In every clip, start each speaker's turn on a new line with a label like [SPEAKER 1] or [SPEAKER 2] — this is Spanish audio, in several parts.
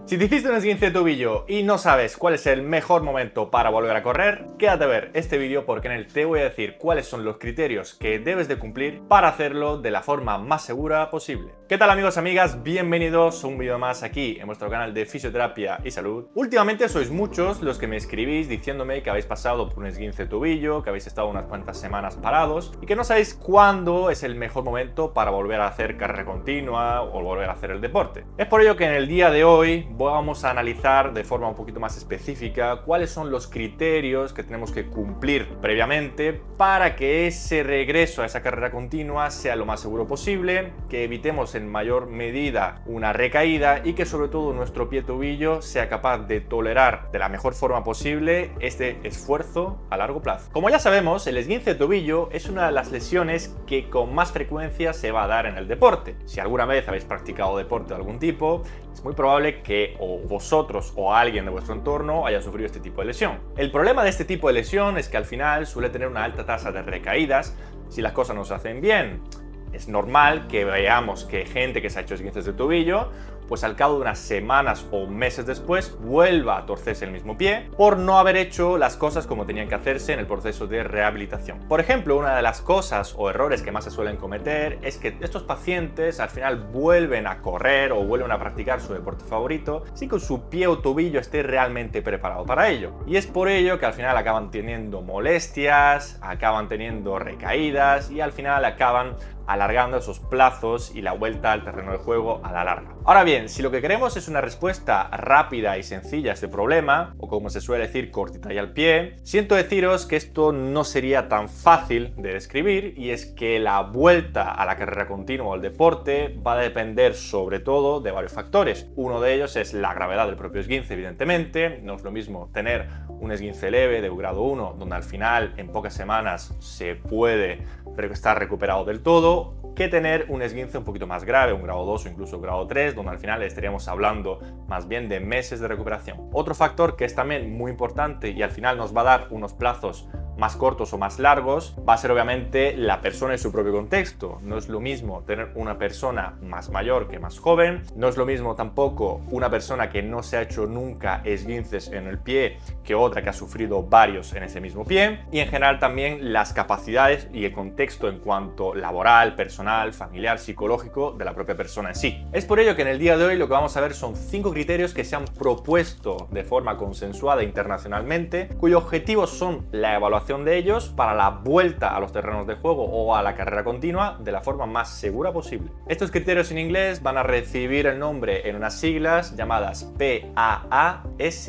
[SPEAKER 1] Si te hiciste un esguince de tobillo y no sabes cuál es el mejor momento para volver a correr, quédate a ver este vídeo porque en él te voy a decir cuáles son los criterios que debes de cumplir para hacerlo de la forma más segura posible. ¿Qué tal amigos y amigas? Bienvenidos a un vídeo más aquí en vuestro canal de Fisioterapia y Salud. Últimamente sois muchos los que me escribís diciéndome que habéis pasado por un esguince de tobillo, que habéis estado unas cuantas semanas parados y que no sabéis cuándo es el mejor momento para volver a hacer carrera continua o volver a hacer el deporte. Es por ello que en el día de hoy vamos a analizar de forma un poquito más específica cuáles son los criterios que tenemos que cumplir previamente para que ese regreso a esa carrera continua sea lo más seguro posible, que evitemos en mayor medida una recaída y que sobre todo nuestro pie tobillo sea capaz de tolerar de la mejor forma posible este esfuerzo a largo plazo. Como ya sabemos, el esguince de tobillo es una de las lesiones que con más frecuencia se va a dar en el deporte. Si alguna vez habéis practicado deporte de algún tipo, es muy probable que o vosotros o alguien de vuestro entorno haya sufrido este tipo de lesión. El problema de este tipo de lesión es que al final suele tener una alta tasa de recaídas si las cosas no se hacen bien. Es normal que veamos que gente que se ha hecho esguinces de tobillo, pues al cabo de unas semanas o meses después vuelva a torcerse el mismo pie por no haber hecho las cosas como tenían que hacerse en el proceso de rehabilitación. Por ejemplo, una de las cosas o errores que más se suelen cometer es que estos pacientes al final vuelven a correr o vuelven a practicar su deporte favorito sin que su pie o tobillo esté realmente preparado para ello. Y es por ello que al final acaban teniendo molestias, acaban teniendo recaídas y al final acaban alargando esos plazos y la vuelta al terreno de juego a la larga. Ahora bien, si lo que queremos es una respuesta rápida y sencilla a este problema, o como se suele decir, cortita y al pie, siento deciros que esto no sería tan fácil de describir, y es que la vuelta a la carrera continua o al deporte va a depender sobre todo de varios factores. Uno de ellos es la gravedad del propio esguince, evidentemente. No es lo mismo tener un esguince leve de grado 1, donde al final en pocas semanas se puede estar recuperado del todo, que tener un esguince un poquito más grave, un grado 2 o incluso grado 3, donde al final estaríamos hablando más bien de meses de recuperación. Otro factor que es también muy importante y al final nos va a dar unos plazos más cortos o más largos, va a ser obviamente la persona y su propio contexto. No es lo mismo tener una persona más mayor que más joven, no es lo mismo tampoco una persona que no se ha hecho nunca esguinces en el pie que otra que ha sufrido varios en ese mismo pie, y en general también las capacidades y el contexto en cuanto laboral, personal, familiar, psicológico de la propia persona en sí. Es por ello que en el día de hoy lo que vamos a ver son 5 criterios que se han propuesto de forma consensuada internacionalmente, cuyos objetivos son la evaluación de ellos para la vuelta a los terrenos de juego o a la carrera continua de la forma más segura posible. Estos criterios en inglés van a recibir el nombre en unas siglas llamadas PAASS.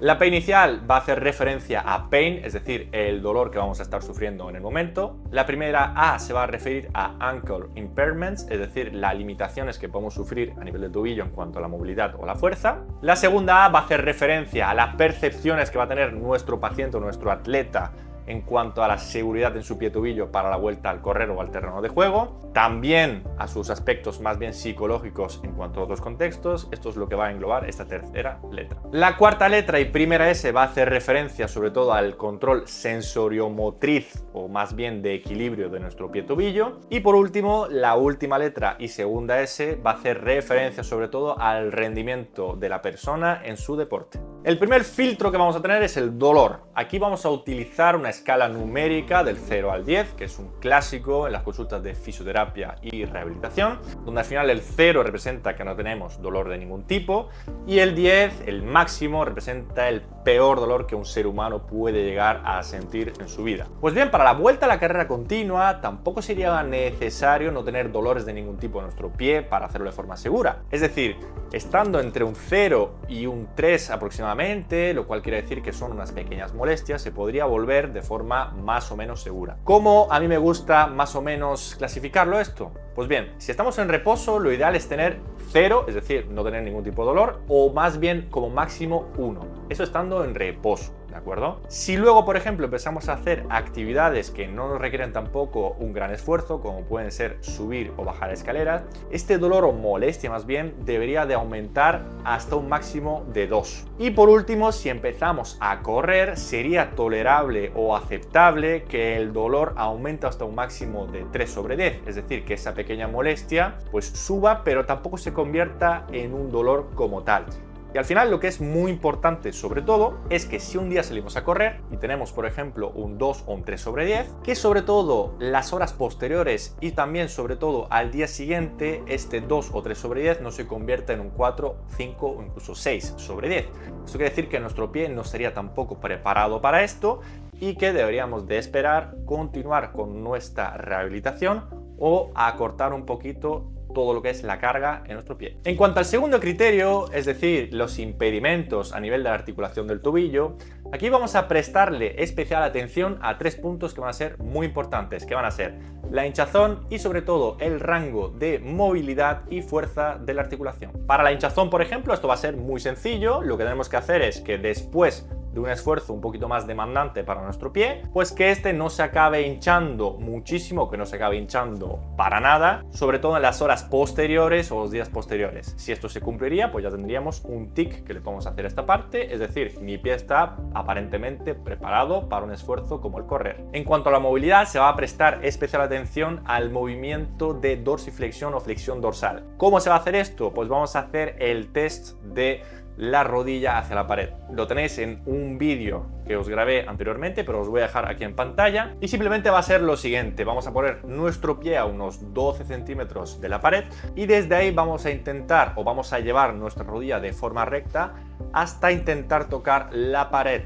[SPEAKER 1] La P inicial va a hacer referencia a pain, es decir, el dolor que vamos a estar sufriendo en el momento. La primera A se va a referir a ankle impairments, es decir, las limitaciones que podemos sufrir a nivel de tobillo en cuanto a la movilidad o la fuerza. La segunda A va a hacer referencia a las percepciones que va a tener nuestro paciente o nuestro atleta en cuanto a la seguridad en su pie tobillo para la vuelta al correr o al terreno de juego, también a sus aspectos más bien psicológicos en cuanto a otros contextos. Esto es lo que va a englobar esta tercera letra. La cuarta letra y primera S va a hacer referencia sobre todo al control sensoriomotriz o más bien de equilibrio de nuestro pie tobillo, y por último la última letra y segunda S va a hacer referencia sobre todo al rendimiento de la persona en su deporte. El primer filtro que vamos a tener es el dolor. Aquí vamos a utilizar una escala numérica del 0 al 10, que es un clásico en las consultas de fisioterapia y rehabilitación, donde al final el 0 representa que no tenemos dolor de ningún tipo y el 10, el máximo, representa el peor dolor que un ser humano puede llegar a sentir en su vida. Pues bien, para la vuelta a la carrera continua tampoco sería necesario no tener dolores de ningún tipo en nuestro pie para hacerlo de forma segura. Es decir, estando entre un 0 y un 3 aproximadamente, lo cual quiere decir que son unas pequeñas molestias, se podría volver de forma más o menos segura. ¿Cómo a mí me gusta más o menos clasificarlo esto? Pues bien, si estamos en reposo, lo ideal es tener 0, es decir, no tener ningún tipo de dolor, o más bien como máximo 1. Eso estando en reposo. ¿De acuerdo? Si luego, por ejemplo, empezamos a hacer actividades que no nos requieren tampoco un gran esfuerzo, como pueden ser subir o bajar escaleras, este dolor o molestia más bien debería de aumentar hasta un máximo de 2. Y por último, si empezamos a correr, sería tolerable o aceptable que el dolor aumente hasta un máximo de 3/10, es decir, que esa pequeña molestia pues suba, pero tampoco se convierta en un dolor como tal. Y al final lo que es muy importante sobre todo es que si un día salimos a correr y tenemos por ejemplo un 2 o un 3 sobre 10, que sobre todo las horas posteriores y también sobre todo al día siguiente este 2 o 3 sobre 10 no se convierta en un 4, 5 o incluso 6 sobre 10. Esto quiere decir que nuestro pie no estaría tampoco preparado para esto y que deberíamos de esperar continuar con nuestra rehabilitación o acortar un poquito todo lo que es la carga en nuestro pie. En cuanto al segundo criterio, es decir, los impedimentos a nivel de la articulación del tobillo, aquí vamos a prestarle especial atención a 3 puntos que van a ser muy importantes, que van a ser la hinchazón y sobre todo el rango de movilidad y fuerza de la articulación. Para la hinchazón, por ejemplo, esto va a ser muy sencillo. Lo que tenemos que hacer es que después de un esfuerzo un poquito más demandante para nuestro pie, pues que este no se acabe hinchando muchísimo, que no se acabe hinchando para nada, sobre todo en las horas posteriores o los días posteriores. Si esto se cumpliría, pues ya tendríamos un tic que le podemos hacer a esta parte, es decir, mi pie está aparentemente preparado para un esfuerzo como el correr. En cuanto a la movilidad, se va a prestar especial atención al movimiento de dorsiflexión o flexión dorsal. ¿Cómo se va a hacer esto? Pues vamos a hacer el test de la rodilla hacia la pared. Lo tenéis en un vídeo que os grabé anteriormente, pero os voy a dejar aquí en pantalla. Y simplemente va a ser lo siguiente: vamos a poner nuestro pie a unos 12 centímetros de la pared y desde ahí vamos a intentar o vamos a llevar nuestra rodilla de forma recta hasta intentar tocar la pared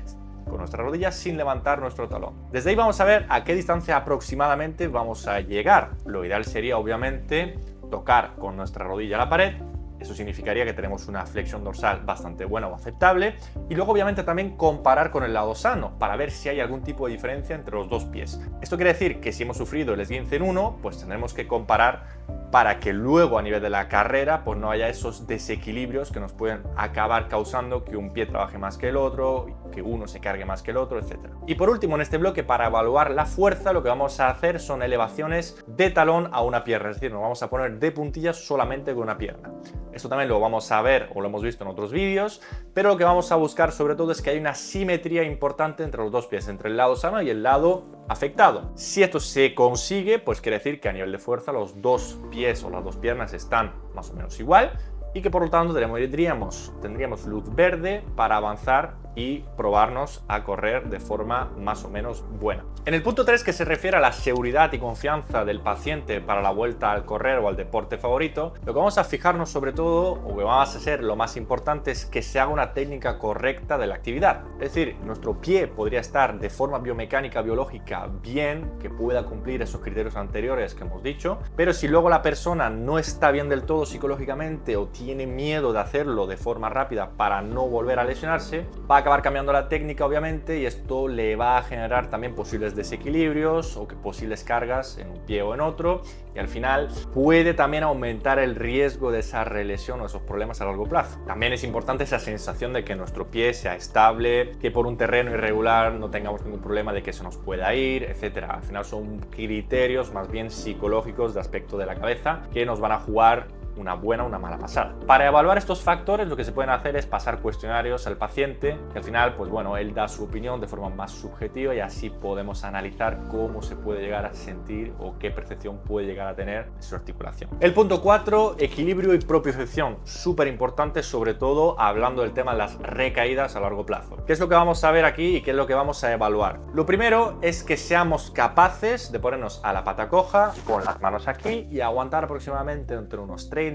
[SPEAKER 1] con nuestra rodilla sin levantar nuestro talón. Desde ahí vamos a ver a qué distancia aproximadamente vamos a llegar. Lo ideal sería obviamente tocar con nuestra rodilla la pared. Eso significaría que tenemos una flexión dorsal bastante buena o aceptable. Y luego obviamente también comparar con el lado sano para ver si hay algún tipo de diferencia entre los dos pies. Esto quiere decir que si hemos sufrido el esguince en uno, pues tendremos que comparar para que luego a nivel de la carrera pues no haya esos desequilibrios que nos pueden acabar causando que un pie trabaje más que el otro, que uno se cargue más que el otro, etc. Y por último, en este bloque, para evaluar la fuerza, lo que vamos a hacer son elevaciones de talón a una pierna, es decir, nos vamos a poner de puntillas solamente con una pierna. Esto también lo vamos a ver o lo hemos visto en otros vídeos, pero lo que vamos a buscar sobre todo es que hay una simetría importante entre los dos pies, entre el lado sano y el lado afectado. Si esto se consigue, pues quiere decir que a nivel de fuerza los dos pies o las dos piernas están más o menos igual y que por lo tanto tendríamos luz verde para avanzar y probarnos a correr de forma más o menos buena. En el punto 3, que se refiere a la seguridad y confianza del paciente para la vuelta al correr o al deporte favorito, lo que vamos a fijarnos sobre todo, o que vamos a hacer lo más importante, es que se haga una técnica correcta de la actividad. Es decir, nuestro pie podría estar de forma biomecánica, biológica bien, que pueda cumplir esos criterios anteriores que hemos dicho, pero si luego la persona no está bien del todo psicológicamente o tiene miedo de hacerlo de forma rápida para no volver a lesionarse, va a acabar cambiando la técnica obviamente y esto le va a generar también posibles desequilibrios o posibles cargas en un pie o en otro y al final puede también aumentar el riesgo de esa relesión o esos problemas a largo plazo. También es importante esa sensación de que nuestro pie sea estable, que por un terreno irregular no tengamos ningún problema de que se nos pueda ir, etcétera. Al final son criterios más bien psicológicos de aspecto de la cabeza que nos van a jugar una buena o una mala pasada. Para evaluar estos factores lo que se pueden hacer es pasar cuestionarios al paciente, que al final pues bueno, él da su opinión de forma más subjetiva y así podemos analizar cómo se puede llegar a sentir o qué percepción puede llegar a tener de su articulación. El punto 4, equilibrio y propiocepción, súper importante, sobre todo hablando del tema de las recaídas a largo plazo. ¿Qué es lo que vamos a ver aquí y qué es lo que vamos a evaluar? Lo primero es que seamos capaces de ponernos a la pata coja con las manos aquí y aguantar aproximadamente entre unos 30,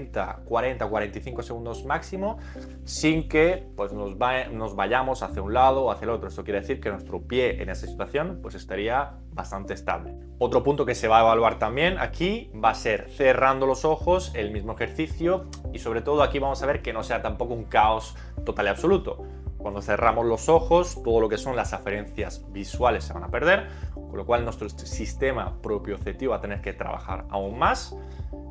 [SPEAKER 1] 40, 45 segundos máximo sin que pues, nos vayamos hacia un lado o hacia el otro. Esto quiere decir que nuestro pie en esa situación pues, estaría bastante estable. Otro punto que se va a evaluar también aquí va a ser cerrando los ojos, el mismo ejercicio, y sobre todo aquí vamos a ver que no sea tampoco un caos total y absoluto. Cuando cerramos los ojos, todo lo que son las aferencias visuales se van a perder, con lo cual nuestro sistema propioceptivo va a tener que trabajar aún más.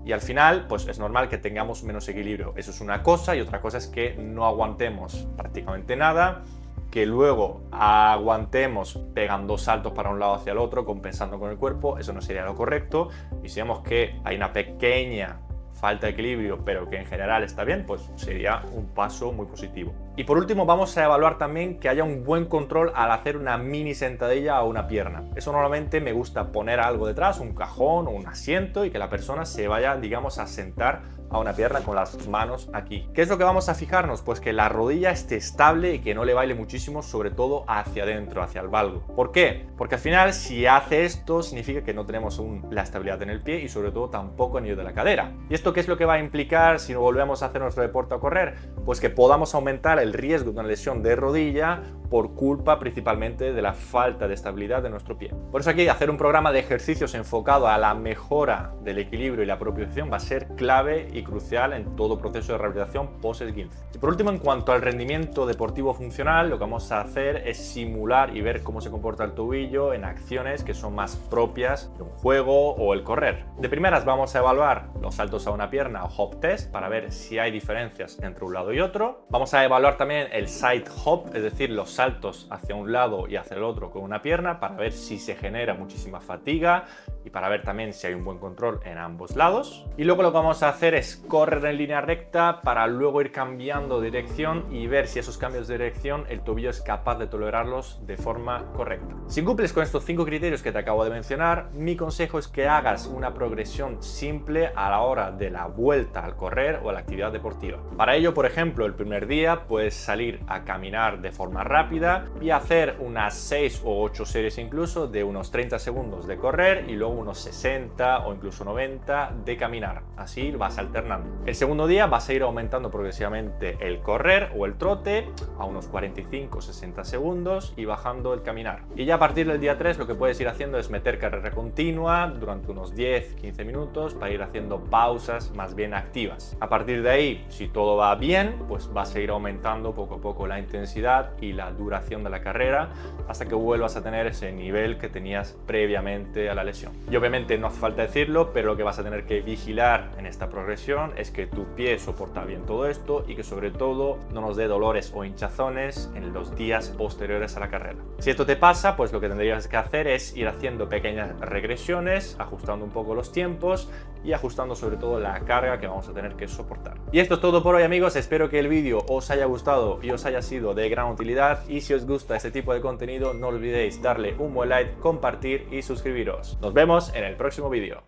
[SPEAKER 1] Y al final, pues es normal que tengamos menos equilibrio. Eso es una cosa, y otra cosa es que no aguantemos prácticamente nada, que luego aguantemos pegando saltos para un lado hacia el otro, compensando con el cuerpo. Eso no sería lo correcto. Y si vemos que hay una pequeña falta de equilibrio, pero que en general está bien, pues sería un paso muy positivo. Y por último vamos a evaluar también que haya un buen control al hacer una mini sentadilla a una pierna. Eso normalmente me gusta poner algo detrás, un cajón o un asiento, y que la persona se vaya, digamos, a sentar a una pierna con las manos aquí. ¿Qué es lo que vamos a fijarnos? Pues que la rodilla esté estable y que no le baile muchísimo, sobre todo hacia adentro, hacia el valgo. ¿Por qué? Porque al final si hace esto significa que no tenemos la estabilidad en el pie y sobre todo tampoco a nivel de la cadera. ¿Y esto qué es lo que va a implicar si no volvemos a hacer nuestro deporte a correr? Pues que podamos aumentar el riesgo de una lesión de rodilla por culpa principalmente de la falta de estabilidad de nuestro pie. Por eso aquí hacer un programa de ejercicios enfocado a la mejora del equilibrio y la propiocepción va a ser clave y crucial en todo proceso de rehabilitación post-esguince. Y por último, en cuanto al rendimiento deportivo funcional, lo que vamos a hacer es simular y ver cómo se comporta el tobillo en acciones que son más propias de un juego o el correr. De primeras vamos a evaluar los saltos a una pierna o hop test para ver si hay diferencias entre un lado y otro. Vamos a evaluar también el side hop, es decir, los saltos hacia un lado y hacia el otro con una pierna para ver si se genera muchísima fatiga y para ver también si hay un buen control en ambos lados. Y luego lo que vamos a hacer es correr en línea recta para luego ir cambiando de dirección y ver si esos cambios de dirección el tobillo es capaz de tolerarlos de forma correcta. Si cumples con estos 5 criterios que te acabo de mencionar, mi consejo es que hagas una progresión simple a la hora de la vuelta al correr o a la actividad deportiva. Para ello, por ejemplo, el primer día puedes salir a caminar de forma rápida y hacer unas 6 o 8 series incluso de unos 30 segundos de correr y luego unos 60 o incluso 90 de caminar. Así vas alternando. El segundo día vas a ir aumentando progresivamente el correr o el trote a unos 45 o 60 segundos y bajando el caminar. Y ya a partir del día 3 lo que puedes ir haciendo es meter carrera continua durante unos 10-15 minutos para ir haciendo pausas más bien activas. A partir de ahí, si todo va bien, pues vas a ir aumentando poco a poco la intensidad y la duración de la carrera hasta que vuelvas a tener ese nivel que tenías previamente a la lesión. Y obviamente no hace falta decirlo, pero lo que vas a tener que vigilar en esta progresión es que tu pie soporta bien todo esto y que sobre todo no nos dé dolores o hinchazones en los días posteriores a la carrera. Si esto te pasa, pues lo que tendrías que hacer es ir haciendo pequeñas regresiones, ajustando un poco los tiempos y ajustando sobre todo la carga que vamos a tener que soportar. Y esto es todo por hoy, amigos. Espero que el vídeo os haya gustado y os haya sido de gran utilidad, y si os gusta este tipo de contenido no olvidéis darle un buen like, compartir y suscribiros. Nos vemos en el próximo vídeo.